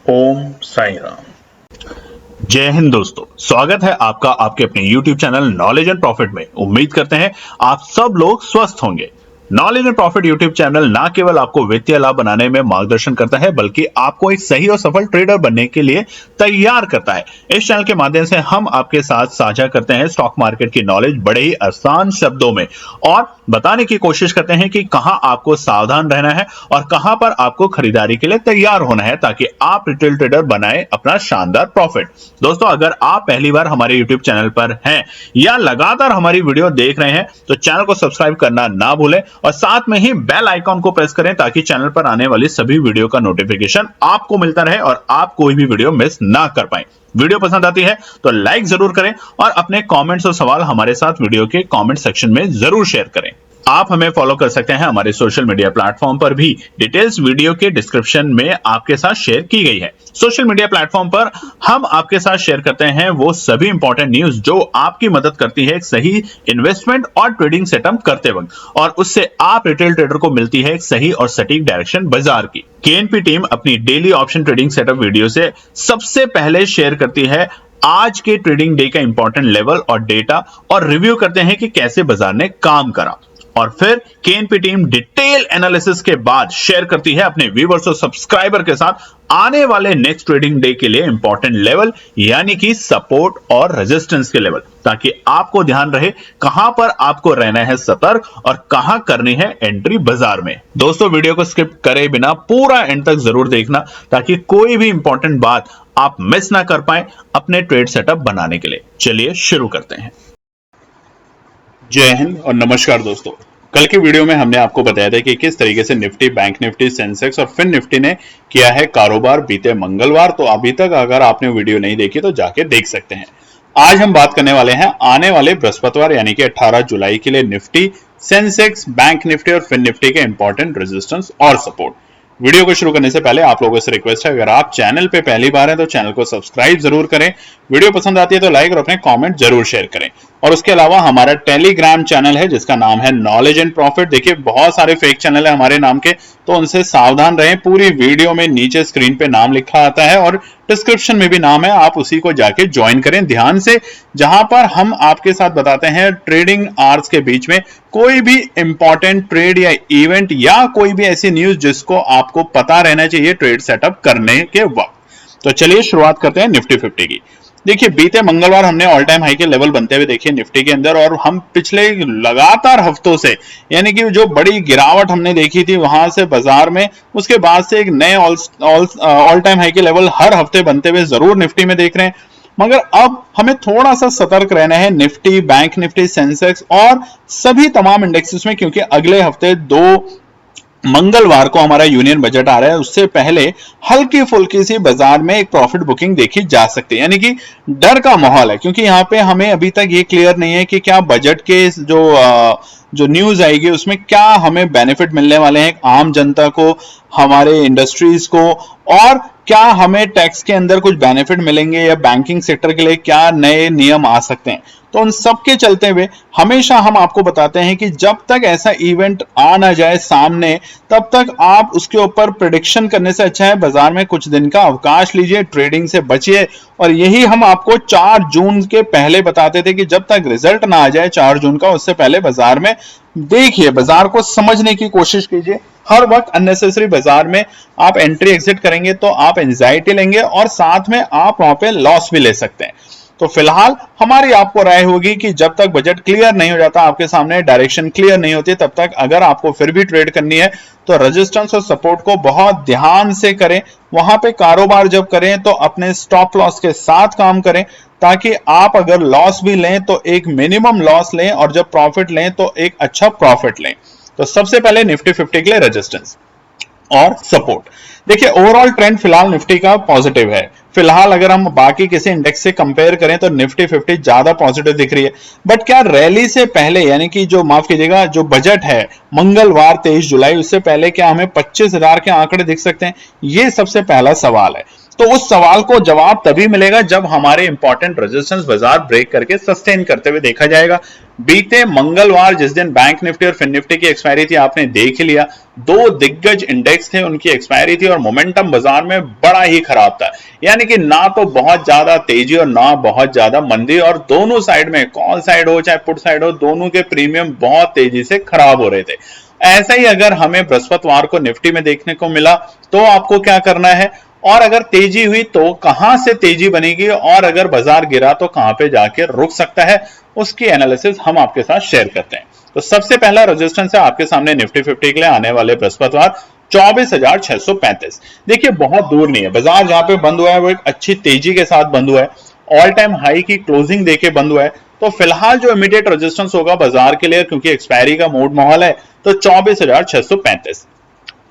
ओम साई राम। जय हिंद दोस्तों, स्वागत है आपका आपके अपने YouTube channel knowledge and profit में। उम्मीद करते हैं आप सब लोग स्वस्थ होंगे। Knowledge and profit YouTube channel ना केवल आपको वित्तीय लाभ बनाने में मार्गदर्शन करता है, बल्कि आपको एक सही और सफल ट्रेडर बनने के लिए तैयार करता है। इस चैनल के माध्यम से हम आपके साथ साझा करते हैं स्टॉक मार्केट की नॉलेज बड़े ही आसान शब्दों में, और बताने की कोशिश करते हैं कि कहां आपको सावधान रहना है और कहां पर आपको खरीदारी के लिए तैयार होना है, ताकि आप रिटेल ट्रेडर बनाए अपना शानदार प्रॉफिट। दोस्तों, अगर आप पहली बार हमारे YouTube चैनल पर हैं या लगातार हमारी वीडियो देख रहे हैं तो चैनल को सब्सक्राइब करना ना भूलें और साथ में ही बेल आइकॉन को प्रेस करें, ताकि चैनल पर आने वाली सभी वीडियो का नोटिफिकेशन आपको मिलता रहे और आप कोई भी वीडियो मिस ना कर पाए। वीडियो पसंद आती है तो लाइक जरूर करें और अपने कमेंट्स और सवाल हमारे साथ वीडियो के कमेंट सेक्शन में जरूर शेयर करें। आप हमें फॉलो कर सकते हैं हमारे सोशल मीडिया प्लेटफॉर्म पर भी, डिटेल्स वीडियो के डिस्क्रिप्शन में आपके साथ शेयर की गई है। सोशल मीडिया प्लेटफॉर्म पर हम आपके साथ शेयर करते हैं वो सभी इंपॉर्टेंट न्यूज जो आपकी मदद करती है एक सही इन्वेस्टमेंट और ट्रेडिंग सेटअप करते वक्त, और उससे आप रिटेल ट्रेडर को मिलती है एक सही और सटीक डायरेक्शन बाजार की। केएनपी टीम अपनी daily option trading setup video से सबसे पहले शेयर करती है आज के ट्रेडिंग डे का इंपॉर्टेंट लेवल और डेटा, और रिव्यू करते हैं कि कैसे बाजार ने काम करा, और फिर केएनपी टीम डिटेल एनालिसिस के बाद शेयर करती है अपने व्यूअर्स और सब्सक्राइबर के साथ आने वाले नेक्स्ट ट्रेडिंग डे के लिए इंपॉर्टेंट लेवल, यानी कि सपोर्ट और रेजिस्टेंस के लेवल, ताकि आपको ध्यान रहे कहां पर आपको रहना है सतर्क और कहां करनी है एंट्री बाजार में। दोस्तों, वीडियो को स्किप करे बिना पूरा एंड तक जरूर देखना, ताकि कोई भी इंपॉर्टेंट बात आप मिस ना कर पाए अपने ट्रेड सेटअप बनाने के लिए। चलिए शुरू करते हैं। जय हिंद और नमस्कार दोस्तों। कल की वीडियो में हमने आपको बताया था कि किस तरीके से निफ्टी, बैंक निफ्टी, सेंसेक्स और फिन निफ्टी ने किया है कारोबार बीते मंगलवार। तो अभी तक अगर आपने वीडियो नहीं देखी तो जाके देख सकते हैं। आज हम बात करने वाले हैं आने वाले बृहस्पतिवार यानी कि 18 जुलाई के लिए निफ्टी, सेंसेक्स, बैंक निफ्टी और फिन निफ्टी के इंपॉर्टेंट रेजिस्टेंस और सपोर्ट। वीडियो को शुरू करने से पहले आप लोगों से रिक्वेस्ट है, अगर आप चैनल पे पहली बार हैं तो चैनल को सब्सक्राइब जरूर करें, वीडियो पसंद आती है तो लाइक और अपने कमेंट जरूर शेयर करें। और उसके अलावा हमारा टेलीग्राम चैनल है जिसका नाम है नॉलेज एंड प्रॉफिट। देखिए, बहुत सारे फेक चैनल है हमारे नाम के, तो उनसे सावधान रहें। पूरी वीडियो में नीचे स्क्रीन पे नाम लिखा आता है और डिस्क्रिप्शन में भी नाम है, आप उसी को जाके ज्वाइन करें ध्यान से, जहां पर हम आपके साथ बताते हैं ट्रेडिंग आवर्स के बीच में कोई भी इंपॉर्टेंट ट्रेड या इवेंट या कोई भी ऐसी न्यूज जिसको आपको पता रहना चाहिए ट्रेड सेटअप करने के वक्त। तो चलिए शुरुआत करते हैं निफ्टी 50 की। देखिए, बीते मंगलवार हमने ऑल टाइम हाई के लेवल बनते हुए देखे निफ्टी के अंदर, और हम पिछले लगातार हफ्तों से, यानी कि जो बड़ी गिरावट हमने देखी थी वहां से बाजार में, उसके बाद से एक नए ऑल टाइम हाई के लेवल हर हफ्ते बनते हुए जरूर निफ्टी में देख रहे हैं। मगर अब हमें थोड़ा सा सतर्क रहना है निफ्टी, बैंक निफ्टी, सेंसेक्स और सभी तमाम इंडेक्सेस में, क्योंकि अगले हफ्ते 2 मंगलवार को हमारा यूनियन बजट आ रहा है। उससे पहले हल्की फुल्की सी बाजार में एक प्रॉफिट बुकिंग देखी जा सकती है, यानी कि डर का माहौल है, क्योंकि यहाँ पे हमें अभी तक ये क्लियर नहीं है कि क्या बजट के जो न्यूज आएगी उसमें क्या हमें बेनिफिट मिलने वाले हैं आम जनता को, हमारे इंडस्ट्रीज को, और क्या हमें टैक्स के अंदर कुछ बेनिफिट मिलेंगे या बैंकिंग सेक्टर के लिए क्या नए नियम आ सकते हैं। तो उन सब के चलते हुए हमेशा हम आपको बताते हैं कि जब तक ऐसा इवेंट आ ना जाए सामने, तब तक आप उसके ऊपर प्रेडिक्शन करने से अच्छा है बाजार में कुछ दिन का अवकाश लीजिए, ट्रेडिंग से बचिए। और यही हम आपको 4 जून के पहले बताते थे कि जब तक रिजल्ट ना आ जाए 4 जून का, उससे पहले बाजार में देखिए, बाजार को समझने की कोशिश कीजिए। हर वक्त अननेसेसरी बाजार में आप एंट्री एग्जिट करेंगे तो आप एंजाइटी लेंगे और साथ में आप वहां पे लॉस भी ले सकते हैं। तो फिलहाल हमारी आपको राय होगी कि जब तक बजट क्लियर नहीं हो जाता, आपके सामने डायरेक्शन क्लियर नहीं होती, तब तक अगर आपको फिर भी ट्रेड करनी है तो रेजिस्टेंस और सपोर्ट को बहुत ध्यान से करें। वहां पे कारोबार जब करें तो अपने स्टॉप लॉस के साथ काम करें, ताकि आप अगर लॉस भी लें तो एक मिनिमम लॉस लें, और जब प्रॉफिट लें तो एक अच्छा प्रॉफिट लें। तो सबसे पहले निफ्टी 50 के लिए रेजिस्टेंस और सपोर्ट। देखिए, ओवरऑल ट्रेंड फिलहाल निफ्टी का पॉजिटिव है। फिलहाल अगर हम बाकी किसी इंडेक्स से कंपेयर करें तो निफ्टी 50 ज्यादा पॉजिटिव दिख रही है। बट क्या रैली से पहले, यानी कि जो माफ कीजिएगा जो बजट है मंगलवार 23 जुलाई, उससे पहले क्या हमें 25,000 के आंकड़े दिख सकते हैं? ये सबसे पहला सवाल है। तो उस सवाल को जवाब तभी मिलेगा जब हमारे इंपॉर्टेंट रेजिस्टेंस बाजार ब्रेक करके सस्टेन करते हुए देखा जाएगा। बीते मंगलवार जिस दिन बैंक निफ्टी और फिन निफ्टी की एक्सपायरी थी आपने देख लिया, दो दिग्गज इंडेक्स थे, उनकी एक्सपायरी थी और मोमेंटम बाजार में बड़ा ही खराब था। यानी कि ना तो बहुत ज्यादा तेजी और ना बहुत ज्यादा मंदी, और दोनों साइड में, कॉल साइड हो चाहे पुट साइड हो, दोनों के प्रीमियम बहुत तेजी से खराब हो रहे थे। ऐसा ही अगर हमें बृहस्पतिवार को निफ्टी में देखने को मिला तो आपको क्या करना है, और अगर तेजी हुई तो कहां से तेजी बनेगी, और अगर बाजार गिरा तो कहां पे जाके रुक सकता है, उसकी एनालिसिस हम आपके साथ शेयर करते हैं। तो सबसे पहला रेजिस्टेंस है आपके सामने निफ्टी 50 के लिए आने वाले बृहस्पतिवार 24,635। देखिए बहुत दूर नहीं है, बाजार जहां पे बंद हुआ है वो एक अच्छी तेजी के साथ बंद हुआ है, ऑल टाइम हाई की क्लोजिंग देके बंद हुआ है। तो फिलहाल जो इमीडिएट रेजिस्टेंस होगा बाजार के लिए, क्योंकि एक्सपायरी का मूड माहौल है, तो 24,635।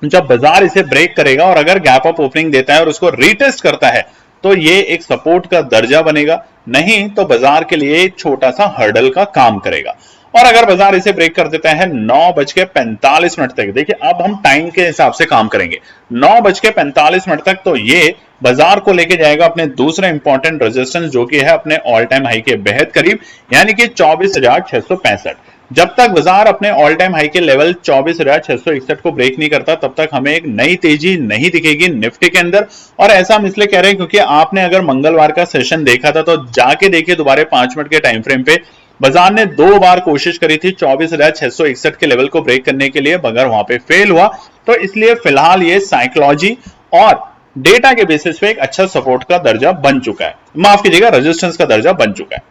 जब बाजार इसे ब्रेक करेगा और अगर गैप अप ओपनिंग देता है और उसको रीटेस्ट करता है तो ये एक सपोर्ट का दर्जा बनेगा, नहीं तो बाजार के लिए एक छोटा सा हर्डल का काम करेगा। और अगर बाजार इसे ब्रेक कर देता है 9:45 तक, देखिए अब हम टाइम के हिसाब से काम करेंगे, 9:45 तक, तो ये बाजार को लेके जाएगा अपने दूसरे इंपॉर्टेंट रेजिस्टेंस जो कि है अपने ऑल टाइम हाई के बेहद करीब, यानी कि 24,665। जब तक बाजार अपने ऑल टाइम हाई के लेवल 24,661 को ब्रेक नहीं करता तब तक हमें एक नई तेजी नहीं दिखेगी निफ्टी के अंदर। और ऐसा हम इसलिए कह रहे हैं क्योंकि आपने अगर मंगलवार का सेशन देखा था तो जाके देखिए दोबारा 5 मिनट के टाइम फ्रेम पे, बाजार ने 2 बार कोशिश करी थी 24,661 के लेवल को ब्रेक करने के लिए, मगर वहां पे फेल हुआ। तो इसलिए फिलहाल ये साइकोलॉजी और डेटा के बेसिस पे एक अच्छा सपोर्ट का दर्जा बन चुका है, माफ कीजिएगा रेजिस्टेंस का दर्जा बन चुका है।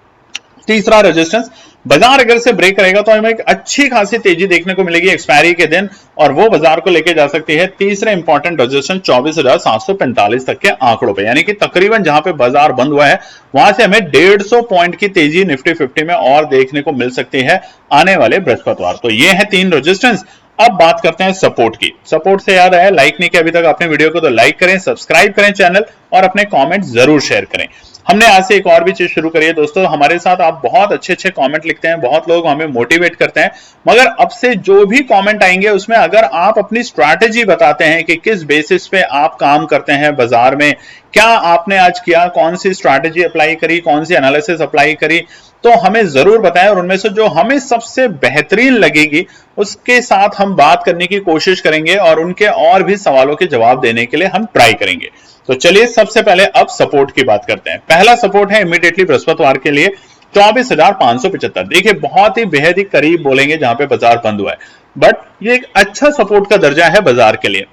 तीसरा रेजिस्टेंस, बाजार अगर से ब्रेक करेगा तो हमें एक अच्छी खासी तेजी देखने को मिलेगी एक्सपायरी के दिन, और वो बाजार को लेके जा सकती है तीसरे इंपॉर्टेंट रेजिस्टेंस 24,745 तक के आंकड़ों पे, यानी कि तकरीबन जहां पे बाजार बंद हुआ है वहां से हमें 150 पॉइंट की तेजी निफ्टी 50 में और देखने को मिल सकती है आने वाले बृहस्पतिवार। तो ये है 3 रेजिस्टेंस। अब बात करते हैं सपोर्ट की। सपोर्ट से याद आया, लाइक नहीं किया अभी तक आपने वीडियो को तो लाइक करें, सब्सक्राइब करें चैनल, और अपने कमेंट जरूर शेयर करें। हमने आज से एक और भी चीज शुरू करी है दोस्तों, हमारे साथ आप बहुत अच्छे अच्छे कमेंट लिखते हैं, बहुत लोग हमें मोटिवेट करते हैं, मगर अब से जो भी कमेंट आएंगे उसमें अगर आप अपनी स्ट्रैटेजी बताते हैं कि किस बेसिस पे आप काम करते हैं बाजार में, क्या आपने आज किया, कौन सी स्ट्रैटेजी अप्लाई करी, कौन सी एनालिसिस अप्लाई करी, तो हमें जरूर बताएं, और उनमें से जो हमें सबसे बेहतरीन लगेगी उसके साथ हम बात करने की कोशिश करेंगे और उनके और भी सवालों के जवाब देने के लिए हम ट्राई करेंगे। तो चलिए सबसे पहले अब सपोर्ट की बात करते हैं। पहला सपोर्ट है इमीडिएटली बृहस्पतिवार के लिए 24,575। देखिए बहुत ही बेहद ही करीब बोलेंगे जहां पे बाजार बंद हुआ है, बट ये एक अच्छा सपोर्ट का दर्जा है बाजार के लिए।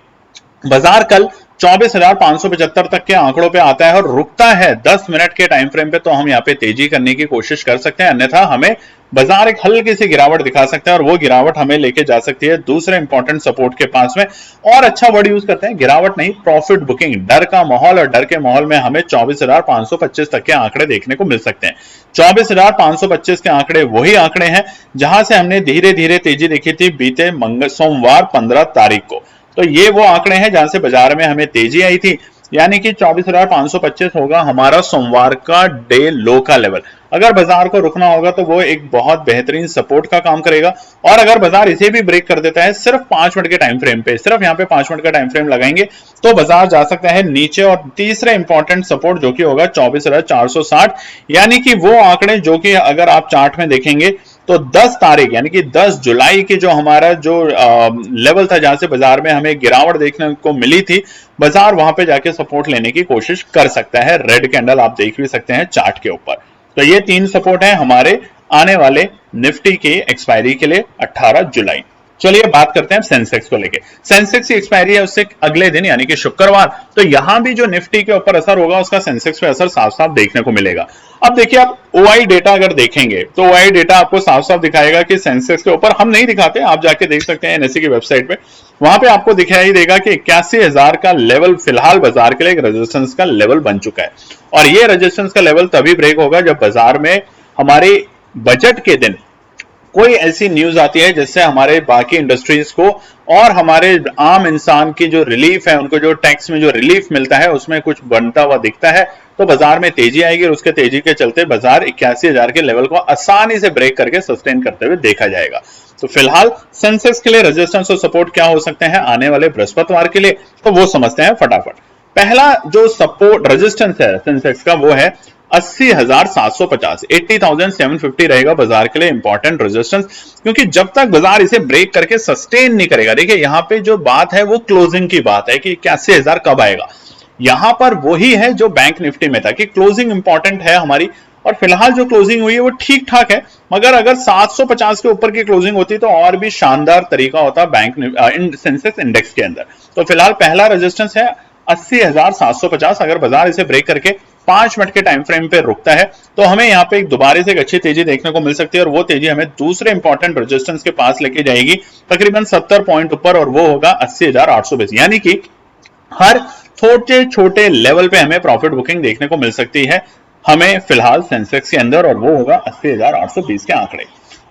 बाजार कल 24,575 तक के आंकड़ों पे आता है और रुकता है 10 मिनट के टाइम फ्रेम पे, तो हम यहाँ पे तेजी करने की कोशिश कर सकते हैं, अन्यथा हमें बाजार एक हल्की सी गिरावट दिखा सकता है और वो गिरावट हमें लेके जा सकती है दूसरे इंपॉर्टेंट सपोर्ट के पास में। और अच्छा वर्ड यूज करते हैं, गिरावट नहीं, प्रॉफिट बुकिंग। डर का माहौल, और डर के माहौल में हमें 24,525 तक के आंकड़े देखने को मिल सकते हैं। 24,525 के आंकड़े वही आंकड़े हैं जहां से हमने धीरे धीरे तेजी देखी थी बीते सोमवार 15 तारीख को। तो ये वो आंकड़े हैं जहां से बाजार में हमें तेजी आई थी, यानी कि 24,525 होगा हमारा सोमवार का डे लो का लेवल। अगर बाजार को रुकना होगा तो वो एक बहुत बेहतरीन सपोर्ट का काम करेगा, और अगर बाजार इसे भी ब्रेक कर देता है सिर्फ 5 मिनट के टाइम फ्रेम पे, सिर्फ यहाँ पे 5 मिनट का टाइम फ्रेम लगाएंगे तो बाजार जा सकता है नीचे, और तीसरे इंपॉर्टेंट सपोर्ट जो कि होगा 24,460, यानी कि वो आंकड़े जो कि अगर आप चार्ट में देखेंगे तो 10 तारीख यानी कि 10 जुलाई की जो हमारा जो लेवल था जहां से बाजार में हमें गिरावट देखने को मिली थी, बाजार वहां पे जाके सपोर्ट लेने की कोशिश कर सकता है। रेड कैंडल आप देख भी सकते हैं चार्ट के ऊपर। तो ये 3 सपोर्ट है हमारे आने वाले निफ्टी की एक्सपायरी के लिए 18 जुलाई। चलिए बात करते हैं सेंसेक्स को लेके। सेंसेक्स की एक्सपायरी है उससे अगले दिन यानी कि शुक्रवार, तो यहां भी जो निफ्टी के ऊपर असर होगा उसका सेंसेक्स पे असर साफ साफ देखने को मिलेगा। अब देखिए आप ओआई डेटा अगर देखेंगे तो ओआई डेटा आपको साफ साफ दिखाएगा कि सेंसेक्स के ऊपर, हम नहीं दिखाते, आप जाके देख सकते हैं एनएसई की वेबसाइट पे, वहां पे आपको दिखाई देगा कि 81,000 का लेवल फिलहाल बाजार के लिए एक रेजिस्टेंस का लेवल बन चुका है। और ये रेजिस्टेंस का लेवल तभी ब्रेक होगा जब बाजार में हमारे बजट के दिन कोई ऐसी न्यूज आती है जिससे हमारे बाकी इंडस्ट्रीज को और हमारे आम इंसान की जो रिलीफ है, उनको जो टैक्स में जो रिलीफ मिलता है उसमें कुछ बनता हुआ दिखता है, तो बाजार में तेजी आएगी और उसके तेजी के चलते बाजार 81,000 के लेवल को आसानी से ब्रेक करके सस्टेन करते हुए देखा जाएगा। तो फिलहाल सेंसेक्स के लिए रेजिस्टेंस और सपोर्ट क्या हो सकते हैं आने वाले बृहस्पतिवार के लिए, तो वो समझते हैं फटाफट। पहला जो सपोर्ट रेजिस्टेंस है सेंसेक्स का वो है 80,750, 80,750 रहेगा बाजार के लिए इंपॉर्टेंट रेजिस्टेंस, क्योंकि जब तक बाजार इसे ब्रेक करके सस्टेन नहीं करेगा, देखिए यहां पे जो बात है वो क्लोजिंग की बात है कि 81,000 कब आएगा। यहां पर वही है जो बैंक निफ्टी में था कि क्लोजिंग इंपॉर्टेंट है हमारी, और फिलहाल जो क्लोजिंग हुई है वो ठीक ठाक है, मगर अगर 750 के ऊपर की क्लोजिंग होती तो और भी शानदार तरीका होता बैंक सेंसेक्स इंडेक्स के अंदर। तो फिलहाल पहला रेजिस्टेंस है 80,750, अगर बाजार इसे ब्रेक करके 5 मिनट के टाइम फ्रेम पे रुकता है तो हमें यहाँ पे एक दोबारा से एक अच्छी तेजी देखने को मिल सकती है, और वो तेजी हमें दूसरे इंपॉर्टेंट रेजिस्टेंस के पास लेके जाएगी तकरीबन 70 पॉइंट ऊपर, और वो होगा 80,820, यानी कि हर छोटे छोटे लेवल पे हमें प्रॉफिट बुकिंग देखने को मिल सकती है हमें फिलहाल सेंसेक्स के अंदर, और वो होगा 80,820 के आंकड़े।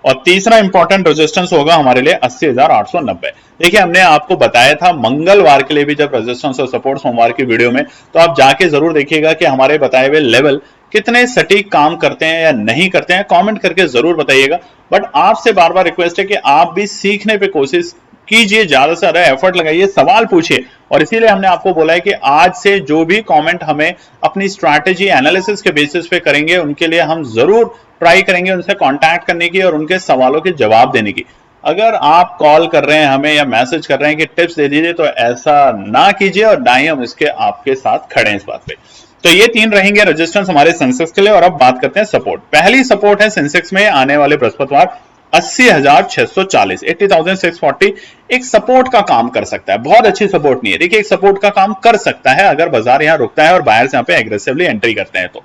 और तीसरा इंपॉर्टेंट रेजिस्टेंस होगा हमारे लिए 80,890। देखिए हमने आपको बताया था मंगलवार के लिए भी जब रेजिस्टेंस और सपोर्ट सोमवार की वीडियो में, तो आप जाके जरूर देखिएगा कि हमारे बताए हुए लेवल कितने सटीक काम करते हैं या नहीं करते हैं, कमेंट करके जरूर बताइएगा। बट आपसे बार बार रिक्वेस्ट है कि आप भी सीखने पे कोशिश कीजिए, ज्यादा से ज्यादा एफर्ट लगाइए, सवाल पूछिए, और इसीलिए हमने आपको बोला है कि आज से जो भी कमेंट हमें अपनी स्ट्रैटेजी एनालिसिस के बेसिस पे करेंगे उनके लिए हम जरूर ट्राई करेंगे उनसे कांटेक्ट करने की और उनके सवालों के जवाब देने की। अगर आप कॉल कर रहे हैं हमें या मैसेज कर रहे हैं कि टिप्स दे दीजिए, तो ऐसा ना कीजिए, और ना ही हम इसके आपके साथ खड़े हैं इस बात पे। तो ये तीन रहेंगे रेजिस्टेंस हमारे सेंसेक्स के लिए। और अब बात करते हैं सपोर्ट। पहली सपोर्ट है सेंसेक्स में आने वाले बृहस्पतिवार 80,640, 80,640 एक सपोर्ट का काम कर सकता है, बहुत अच्छी सपोर्ट नहीं है, देखिए एक सपोर्ट का काम कर सकता है अगर बाजार यहां रुकता है और बायर्स यहां पे एग्रेसिवली एंट्री करते हैं तो।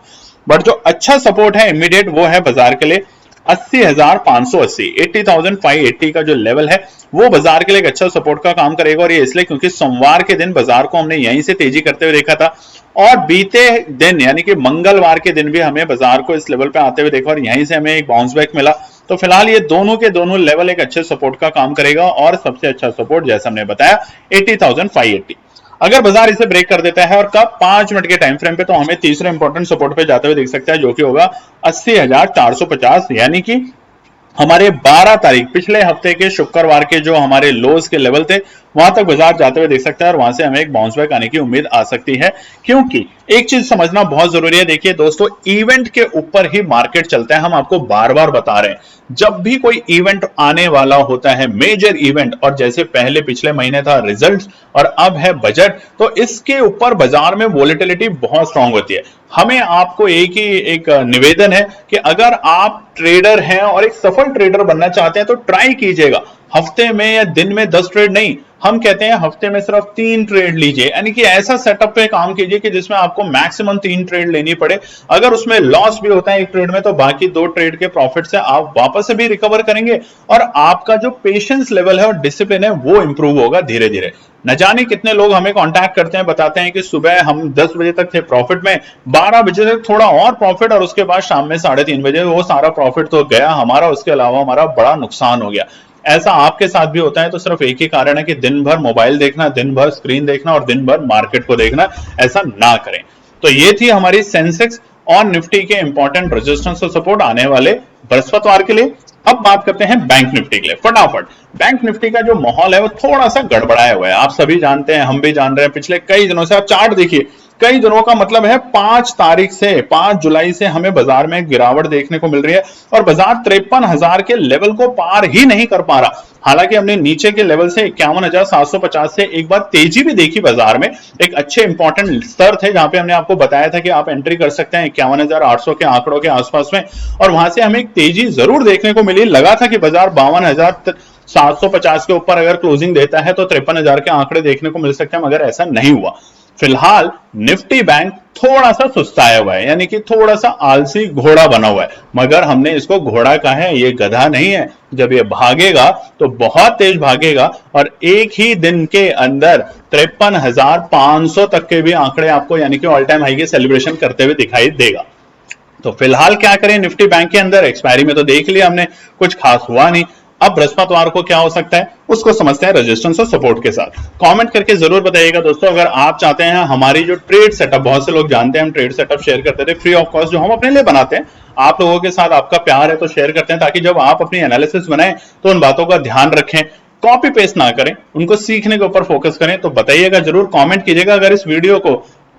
बट जो अच्छा सपोर्ट है इमीडिएट वो है बाजार के लिए 80,580, 80,580 का जो लेवल है वो बाजार के लिए एक अच्छा सपोर्ट का काम करेगा। और ये इसलिए क्योंकि सोमवार के दिन बाजार को हमने यहीं से तेजी करते हुए देखा था, और बीते दिन यानी कि मंगलवार के दिन भी हमें बाजार को इस लेवल पे आते हुए देखा और यहीं से हमें एक बाउंस बैक मिला। तो फिलहाल ये दोनों के दोनों लेवल एक अच्छे सपोर्ट का काम करेगा, और सबसे अच्छा सपोर्ट जैसा हमने बताया 80,580। अगर बाजार इसे ब्रेक कर देता है और कब 5 मिनट के टाइम फ्रेम पे, तो हमें तीसरे इंपॉर्टेंट सपोर्ट पे जाते हुए देख सकता है जो कि होगा 80,450, यानी कि हमारे 12 तारीख पिछले हफ्ते के शुक्रवार के जो हमारे लोज के लेवल थे वहां तक बाजार जाते हुए देख सकता है, और वहां से हमें एक बाउंस बैक आने की उम्मीद आ सकती है। क्योंकि एक चीज समझना बहुत जरूरी है, देखिए दोस्तों इवेंट के ऊपर ही मार्केट चलता है, हम आपको बार बार बता रहे हैं जब भी कोई इवेंट आने वाला होता है, मेजर इवेंट, और जैसे पहले पिछले महीने था रिजल्ट्स और अब है बजट, तो इसके ऊपर बाजार में वोलेटिलिटी बहुत स्ट्रांग होती है। हमें आपको एक निवेदन है कि अगर आप ट्रेडर हैं और एक सफल ट्रेडर बनना चाहते हैं तो ट्राई कीजिएगा हफ्ते में या दिन में 10 ट्रेड नहीं, हम कहते हैं हफ्ते में सिर्फ 3 ट्रेड लीजिए, यानी कि ऐसा सेटअप पे काम कीजिए कि जिसमें आपको मैक्सिमम 3 ट्रेड लेनी पड़े। अगर उसमें लॉस भी होता है एक ट्रेड में तो बाकी 2 ट्रेड के प्रॉफिट से आप वापस से भी रिकवर करेंगे, और आपका जो पेशेंस लेवल है और डिसिप्लिन है वो इंप्रूव होगा धीरे धीरे। न जाने कितने लोग हमें कांटेक्ट करते हैं, बताते हैं कि सुबह हम 10 बजे तक थे प्रॉफिट में, 12 बजे तक थोड़ा और प्रॉफिट, और उसके बाद शाम में 3:30 बजे वो सारा प्रॉफिट तो गया हमारा, उसके अलावा हमारा बड़ा नुकसान हो गया। ऐसा आपके साथ भी होता है तो सिर्फ एक ही कारण है कि दिन भर मोबाइल देखना, दिन भर स्क्रीन देखना और दिन भर मार्केट को देखना, ऐसा ना करें। तो ये थी हमारी सेंसेक्स और निफ्टी के इंपॉर्टेंट रेजिस्टेंस और सपोर्ट आने वाले बृहस्पतिवार के लिए। अब बात करते हैं बैंक निफ्टी के लिए फटाफट। बैंक निफ्टी का जो माहौल है वो थोड़ा सा गड़बड़ाया हुआ है, आप सभी जानते हैं, हम भी जान रहे हैं, पिछले कई दिनों से। आप चार्ट देखिए, कई दिनों का मतलब है 5 तारीख से 5 जुलाई से हमें बाजार में गिरावट देखने को मिल रही है, और बाजार 53,000 के लेवल को पार ही नहीं कर पा रहा। हालांकि हमने नीचे के लेवल से 51,750 से एक बार तेजी भी देखी बाजार में, एक अच्छे इंपॉर्टेंट स्तर थे जहां पे हमने आपको बताया था कि आप एंट्री कर सकते हैं 51,800 के आंकड़ों के आसपास में, और वहां से हमें एक तेजी जरूर देखने को मिली। लगा था कि बाजार 52,750 के ऊपर अगर क्लोजिंग देता है तो 53,000 के आंकड़े देखने को मिल सकते हैं, मगर ऐसा नहीं हुआ। फिलहाल निफ्टी बैंक थोड़ा सा सुस्ताया हुआ है, यानी कि थोड़ा सा आलसी घोड़ा बना हुआ है, मगर हमने इसको घोड़ा कहा है, ये गधा नहीं है। जब ये भागेगा तो बहुत तेज भागेगा, और एक ही दिन के अंदर 53,500 तक के भी आंकड़े आपको यानी कि ऑल टाइम हाई के सेलिब्रेशन करते हुए दिखाई देगा। तो फिलहाल क्या करें निफ्टी बैंक के अंदर, एक्सपायरी में तो देख लिया हमने, कुछ खास हुआ नहीं। अब बृहस्पतिवार को क्या हो सकता है उसको समझते हैं रेजिस्टेंस और सपोर्ट के साथ। कमेंट करके जरूर बताइएगा दोस्तों, अगर आप चाहते हैं हमारी जो ट्रेड सेटअप, बहुत से लोग जानते हैं हम ट्रेड सेटअप शेयर करते थे फ्री ऑफ कॉस्ट, जो हम अपने लिए बनाते हैं, आप लोगों के साथ आपका प्यार है तो शेयर करते हैं, ताकि जब आप अपनी एनालिसिस बनाएं तो उन बातों का ध्यान रखें। कॉपी पेस्ट ना करें, उनको सीखने के ऊपर फोकस करें। तो बताइएगा जरूर, कमेंट कीजिएगा अगर इस वीडियो को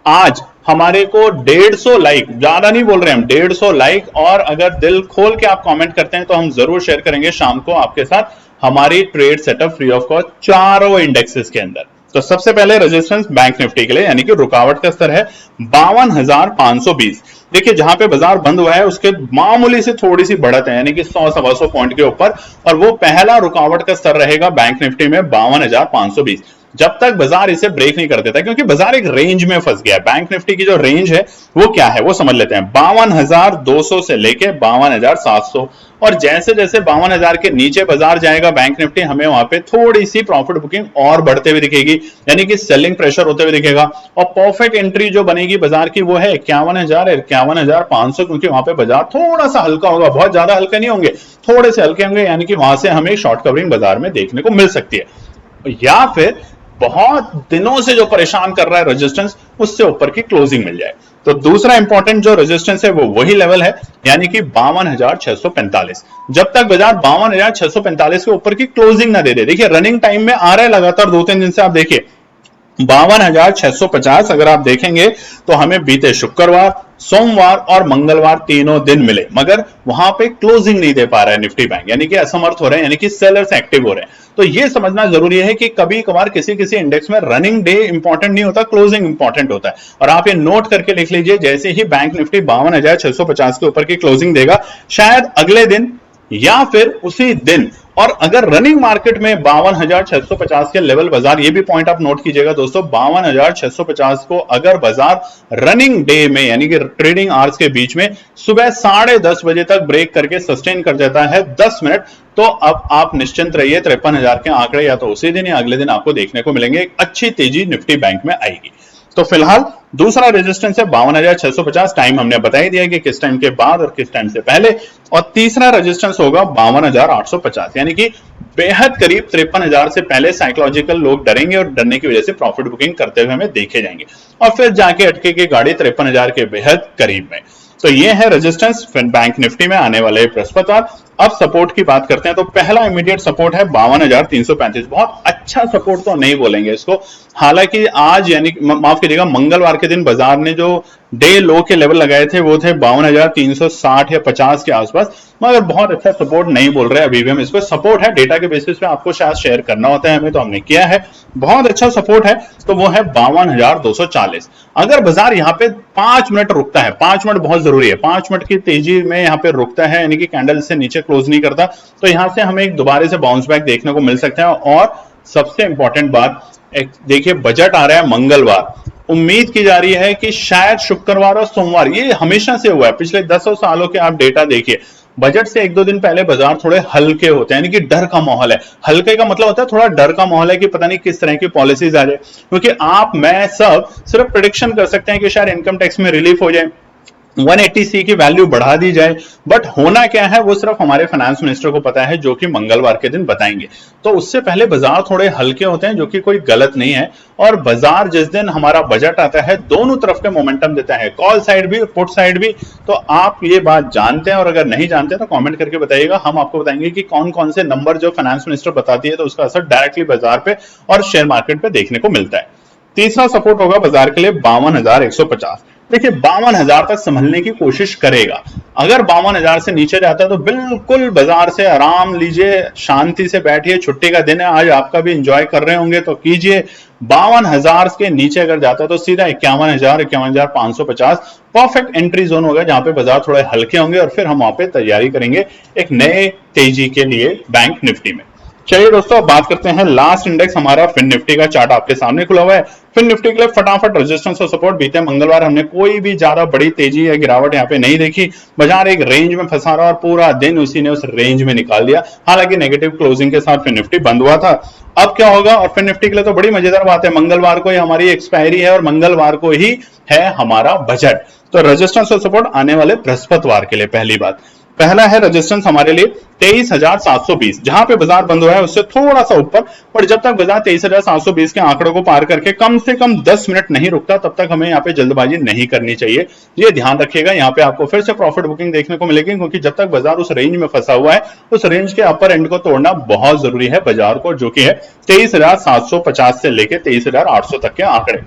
आज हमारे को 150 लाइक, ज्यादा नहीं बोल रहे हम, 150 लाइक, और अगर दिल खोल के आप कमेंट करते हैं तो हम जरूर शेयर करेंगे शाम को आपके साथ हमारी trade setup free of cost चारों इंडेक्सेस के अंदर। तो सबसे पहले रेजिस्टेंस बैंक निफ्टी के लिए, यानी कि रुकावट का स्तर है 52,520। देखिए जहां पे बाजार बंद हुआ है उसके मामूली से थोड़ी सी बढ़त है, यानी कि 100-125 पॉइंट के ऊपर, और वो पहला रुकावट का स्तर रहेगा बैंक निफ्टी में 52,520। जब तक बाजार इसे ब्रेक नहीं कर देता, क्योंकि बाजार एक रेंज में फंस गया है। बैंक निफ्टी की जो रेंज है वो क्या है वो समझ लेते हैं, 52,200 से लेके 52,700, और जैसे जैसे 52,000 के नीचे बाजार जाएगा बैंक निफ्टी, हमें वहां पे थोड़ी सी प्रॉफिट बुकिंग और बढ़ते हुए दिखेगी, यानी कि सेलिंग प्रेशर होते हुए दिखेगा। और परफेक्ट एंट्री जो बनेगी बाजार की वो है 51,500, क्योंकि वहां पे बाजार थोड़ा सा हल्का होगा, बहुत ज्यादा हल्के नहीं होंगे, थोड़े से हल्के होंगे, यानी कि वहां से हमें शॉर्ट कवरिंग बाजार में देखने को मिल सकती है। या फिर बहुत दिनों से जो परेशान कर रहा है रेजिस्टेंस, उससे ऊपर की क्लोजिंग मिल जाए। तो दूसरा इंपॉर्टेंट जो रेजिस्टेंस है वो वही लेवल है, यानी कि 52,645। जब तक बाजार 52,645 के ऊपर की क्लोजिंग ना दे दे, देखिए रनिंग टाइम में आ रहा है लगातार 2-3 दिन से, आप देखिए 52,650 अगर आप देखेंगे तो हमें बीते शुक्रवार, सोमवार और मंगलवार तीनों दिन मिले, मगर वहां पे क्लोजिंग नहीं दे पा रहा है निफ्टी बैंक, यानी कि असमर्थ हो रहे हैं, यानी कि सेलर्स एक्टिव हो रहे हैं। तो ये समझना जरूरी है कि कभी कभार किसी किसी इंडेक्स में रनिंग डे इंपॉर्टेंट नहीं होता, क्लोजिंग इंपॉर्टेंट होता है। और आप ये नोट करके लिख लीजिए, जैसे ही बैंक निफ्टी 52,650 के ऊपर की क्लोजिंग देगा, शायद अगले दिन या फिर उसी दिन, और अगर रनिंग मार्केट में 52,650 के लेवल बाजार, ये भी पॉइंट आप नोट कीजिएगा दोस्तों, 52,650 को अगर बाजार रनिंग डे में, यानी कि ट्रेडिंग आवर्स के बीच में सुबह 10:30 बजे तक ब्रेक करके सस्टेन कर जाता है 10 मिनट, तो अब आप निश्चिंत रहिए, 53,000 के आंकड़े या तो उसी दिन या अगले दिन आपको देखने को मिलेंगे। एक अच्छी तेजी निफ्टी बैंक में आएगी। तो फिलहाल दूसरा रेजिस्टेंस है 52,650, टाइम हमने बता ही दिया कि किस टाइम के बाद और किस टाइम से पहले, और तीसरा रेजिस्टेंस होगा 52,850, यानी कि बेहद करीब 53,000 से पहले साइकोलॉजिकल लोग डरेंगे और डरने की वजह से प्रॉफिट बुकिंग करते हुए हमें देखे जाएंगे, और फिर जाके अटके की गाड़ी 53,000 के बेहद करीब में। तो ये है रेजिस्टेंस बैंक निफ्टी में आने वाले बृहस्पतिवार। अब सपोर्ट की बात करते हैं, तो पहला इमीडिएट सपोर्ट है 52,335। बहुत अच्छा सपोर्ट तो नहीं बोलेंगे इसको, हालांकि आज, यानी माफ कीजिएगा मंगलवार के दिन बाजार ने जो डे लो के लेवल लगाए थे वो थे 52,360 या 50 के आसपास, मगर बहुत अच्छा सपोर्ट नहीं बोल रहे अभी भी हम इसको। सपोर्ट है डेटा के बेसिस पे, आपको शायद शेयर करना होता है हमें, तो हमने किया है। बहुत अच्छा सपोर्ट है, तो वो है 52,240। अगर बाजार यहाँ पे 5 मिनट रुकता है, 5 मिनट बहुत जरूरी है, 5 मिनट की तेजी में यहाँ पे रुकता है, यानी कि कैंडल से नीचे क्लोज नहीं करता, तो यहां से हमें एक दोबारा से बाउंस बैक देखने को मिल सकता है। और सबसे इंपॉर्टेंट बात, देखिए बजट आ रहा है मंगलवार, उम्मीद की जा रही है कि शायद शुक्रवार और सोमवार, ये हमेशा से हुआ है पिछले 10 सालों के आप डेटा देखिए, बजट से 1-2 दिन पहले बाजार थोड़े हल्के होते हैं, यानी कि डर का माहौल है। हल्के का मतलब होता है थोड़ा डर का माहौल है कि पता नहीं किस तरह की पॉलिसीज आ जाए, क्योंकि आप मैं सब सिर्फ प्रेडिक्शन कर सकते हैं कि शायद इनकम टैक्स में रिलीफ हो जाए, 180C की वैल्यू बढ़ा दी जाए, बट होना क्या है वो सिर्फ हमारे फाइनेंस मिनिस्टर को पता है, जो कि मंगलवार के दिन बताएंगे। तो उससे पहले बाजार थोड़े हल्के होते हैं, जो कि कोई गलत नहीं है। और बाजार जिस दिन हमारा बजट आता है दोनों तरफ के मोमेंटम देता है, कॉल साइड भी पुट साइड भी। तो आप ये बात जानते हैं, और अगर नहीं जानते तो कमेंट करके बताइएगा, हम आपको बताएंगे कि कौन कौन से नंबर जो फाइनेंस मिनिस्टर बताती है तो उसका असर डायरेक्टली बाजार पे और शेयर मार्केट पे देखने को मिलता है। तीसरा सपोर्ट होगा बाजार के लिए 52,150। देखिए 52,000 तक संभलने की कोशिश करेगा, अगर 52,000 से नीचे जाता है तो बिल्कुल बाजार से आराम लीजिए, शांति से बैठिए, छुट्टी का दिन है आज, आपका भी एंजॉय कर रहे होंगे तो कीजिए। 52,000 के नीचे अगर जाता है तो सीधा 51,000, 51,550 परफेक्ट एंट्री जोन होगा, जहां पे बाजार थोड़े हल्के होंगे, और फिर हम वहां पे तैयारी करेंगे एक नए तेजी के लिए बैंक निफ्टी में। चलिए दोस्तों, अब बात करते हैं लास्ट इंडेक्स हमारा फिन निफ्टी का। चार्ट आपके सामने खुला हुआ है। फिन निफ्टी के लिए फटाफट रेजिस्टेंस और सपोर्ट, बीते मंगलवार हमने कोई भी ज्यादा बड़ी तेजी या गिरावट यहाँ पे नहीं देखी, बाजार एक रेंज में फंसा रहा और पूरा दिन उसी ने उस रेंज में निकाल दिया। हालांकि नेगेटिव क्लोजिंग के साथ फिन निफ्टी बंद हुआ था। अब क्या होगा, और फिन निफ्टी के लिए तो बड़ी मजेदार बात है, मंगलवार को ही हमारी एक्सपायरी है और मंगलवार को ही है हमारा बजट। तो रेजिस्टेंस और सपोर्ट आने वाले बृहस्पतिवार के लिए पहली बात। पहला है रेजिस्टेंस हमारे लिए 23,720, जहां पे बाजार बंद हुआ है उससे थोड़ा सा ऊपर, पर जब तक बाजार 23,720 के आंकड़ों को पार करके कम से कम 10 मिनट नहीं रुकता तब तक हमें यहाँ पे जल्दबाजी नहीं करनी चाहिए। ये ध्यान रखिएगा। यहाँ पे आपको फिर से प्रॉफिट बुकिंग देखने को मिलेगी, क्योंकि जब तक बाजार उस रेंज में फंसा हुआ है उस रेंज के अपर एंड को तोड़ना बहुत जरूरी है बाजार को, जो कि है 23,750 से लेकर 23,800 तक के आंकड़े।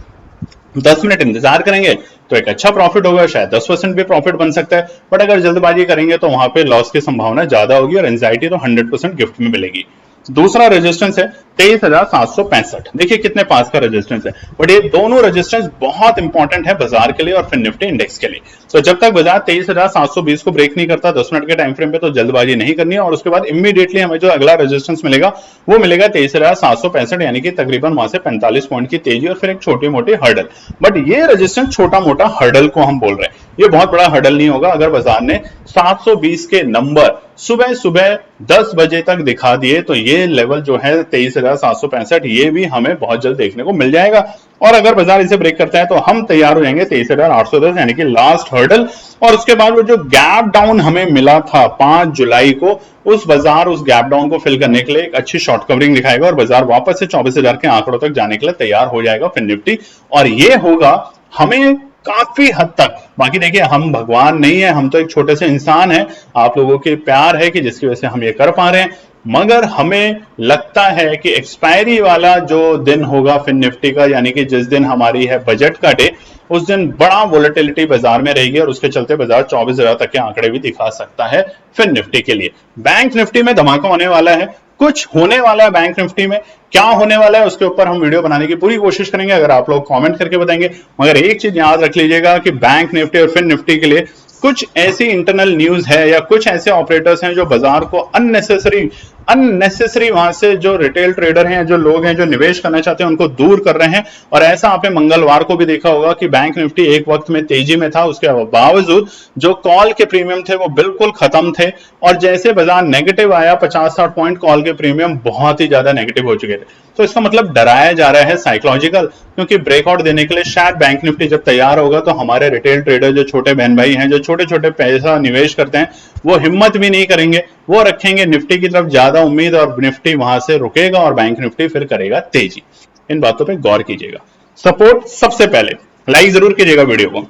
10 मिनट इंतजार करेंगे तो एक अच्छा प्रॉफिट होगा, शायद 10% भी प्रॉफिट बन सकता है, बट अगर जल्दबाजी करेंगे तो वहां पे लॉस की संभावना ज्यादा होगी और एंजाइटी तो 100% गिफ्ट में मिलेगी। दूसरा रेजिस्टेंस है 23,765। देखिए कितने पास का रेजिस्टेंस है, बट ये दोनों रेजिस्टेंस बहुत इंपॉर्टेंट है बाजार के लिए और फिर निफ्टी इंडेक्स के लिए। तो जब तक बाजार 23,720 को ब्रेक नहीं करता 10 मिनट के टाइम फ्रेम पे, तो जल्दबाजी नहीं करनी है। और उसके बाद इमीडिएटली हमें जो अगला रेजिस्टेंस मिलेगा वो मिलेगा 23,765, यानी कि तकरीबन वहां से 45 पॉइंट की तेजी और फिर एक छोटी मोटी हर्डल। बट ये रेजिस्टेंस छोटा मोटा हर्डल को हम बोल रहे हैं, ये बहुत बड़ा हर्डल नहीं होगा। अगर बाजार ने 720 के नंबर सुबह सुबह 10 बजे तक दिखा दिए तो ये लेवल जो है 23,765 ये भी हमें बहुत जल्द देखने को मिल जाएगा। और अगर बाजार इसे ब्रेक करता है तो हम तैयार हो जाएंगे 23,810, यानी कि लास्ट हर्डल। और उसके बाद वो जो गैप डाउन हमें मिला था 5 जुलाई को, उस बाजार उस गैप डाउन को फिल करने के लिए एक अच्छी शॉर्ट कवरिंग दिखाएगा और बाजार वापस से 24,000 के आंकड़ों तक जाने के लिए तैयार हो जाएगा फिर निफ्टी। और ये होगा हमें काफी हद तक। बाकी देखिए हम भगवान नहीं है, हम तो एक छोटे से इंसान हैं, आप लोगों के प्यार है कि जिसकी वजह से हम ये कर पा रहे हैं। मगर हमें लगता है कि एक्सपायरी वाला जो दिन होगा फिर निफ्टी का, यानी कि जिस दिन हमारी है बजट का डे, उस दिन बड़ा वोलेटिलिटी बाजार में रहेगी और उसके चलते बाजार 24,000 तक के आंकड़े भी दिखा सकता है फिर निफ्टी के लिए। बैंक निफ्टी में धमाका होने वाला है, कुछ होने वाला है बैंक निफ्टी में। क्या होने वाला है उसके ऊपर हम वीडियो बनाने की पूरी कोशिश करेंगे, अगर आप लोग कमेंट करके बताएंगे। मगर एक चीज याद रख लीजिएगा कि बैंक निफ्टी और फिर निफ्टी के लिए कुछ ऐसी इंटरनल न्यूज है या कुछ ऐसे ऑपरेटर्स हैं जो बाजार को अननेसेसरी वहां से जो रिटेल ट्रेडर हैं, जो लोग हैं जो निवेश करना चाहते हैं, उनको दूर कर रहे हैं। और ऐसा आपने मंगलवार को भी देखा होगा कि बैंक निफ्टी एक वक्त में तेजी में था, उसके बावजूद जो कॉल के प्रीमियम थे वो बिल्कुल खत्म थे। और जैसे बाजार नेगेटिव आया 50-60 पॉइंट, कॉल के प्रीमियम बहुत ही ज्यादा नेगेटिव हो चुके थे। तो इसका मतलब डराया जा रहा है साइकोलॉजिकल, क्योंकि ब्रेकआउट देने के लिए शायद बैंक निफ्टी जब तैयार होगा तो हमारे रिटेल ट्रेडर जो छोटे बहन भाई हैं, जो छोटे छोटे पैसा निवेश करते हैं, वो हिम्मत भी नहीं करेंगे, वो रखेंगे निफ्टी की तरफ ज्यादा उम्मीद और निफ्टी वहां से रुकेगा और बैंक निफ्टी फिर करेगा तेजी। इन बातों पे गौर कीजिएगा। सपोर्ट सबसे पहले लाइक जरूर कीजिएगा वीडियो को।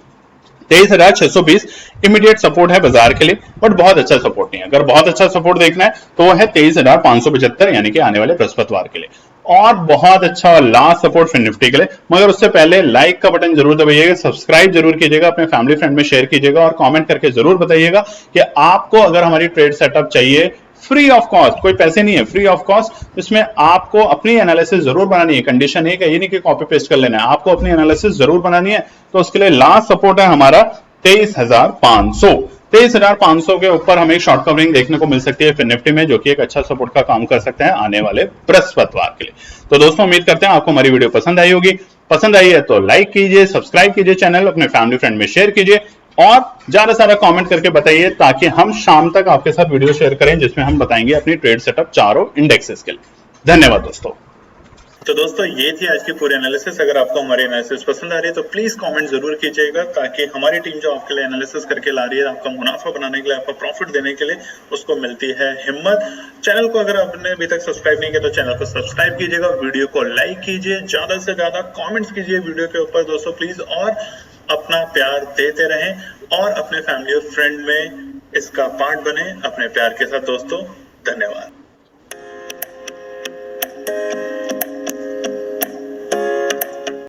23,620 इमीडिएट सपोर्ट है बाजार के लिए, बट बहुत अच्छा सपोर्ट नहीं है। अगर बहुत अच्छा सपोर्ट देखना है तो वो है 23,575, यानी कि आने वाले बृहस्पतिवार के लिए। और बहुत अच्छा लास्ट सपोर्ट फिर निफ्टी के लिए। मगर उससे पहले लाइक का बटन जरूर दबाइएगा, सब्सक्राइब जरूर कीजिएगा, अपने फैमिली फ्रेंड में शेयर कीजिएगा और कमेंट करके जरूर बताइएगा कि आपको अगर हमारी ट्रेड सेटअप चाहिए फ्री ऑफ कॉस्ट, कोई पैसे नहीं है, फ्री ऑफ कॉस्ट। इसमें आपको अपनी एनालिसिस जरूर बनानी है। कंडीशन एक है, ये नहीं कि कॉपी पेस्ट कर लेना है, आपको अपनी एनालिसिस जरूर बनानी है। तो उसके लिए लास्ट सपोर्ट है हमारा 23,500। 23,500 के ऊपर हमें शॉर्ट कवरिंग देखने को मिल सकती है फिर निफ्टी में, जो कि एक अच्छा सपोर्ट का काम कर सकते हैं आने वाले बृहस्पतिवार के लिए। तो दोस्तों उम्मीद करते हैं आपको हमारी वीडियो पसंद आई होगी। पसंद आई है तो लाइक कीजिए, सब्सक्राइब कीजिए चैनल, अपने फैमिली फ्रेंड में शेयर कीजिए और ज्यादा सारा कमेंट करके बताइए, ताकि हम शाम तक आपके साथ वीडियो शेयर करें जिसमें हम बताएंगे अपनी ट्रेड सेटअप चारों इंडेक्सेस के लिए। धन्यवाद दोस्तों। तो दोस्तों ये थी आज की पूरी एनालिसिस। अगर आपको हमारी एनालिसिस पसंद आ रही है तो प्लीज कमेंट जरूर कीजिएगा, ताकि हमारी टीम जो आपके लिए एनालिसिस करके ला रही है, आपका मुनाफा बनाने के लिए, आपका प्रॉफिट देने के लिए, उसको मिलती है हिम्मत। चैनल को अगर आपने अभी तक सब्सक्राइब नहीं किया तो चैनल को सब्सक्राइब कीजिएगा, वीडियो को लाइक कीजिए, ज्यादा से ज्यादा कॉमेंट्स कीजिए वीडियो के ऊपर दोस्तों प्लीज, और अपना प्यार देते रहें और अपने फैमिली और फ्रेंड में इसका पार्ट बने अपने प्यार के साथ दोस्तों। धन्यवाद।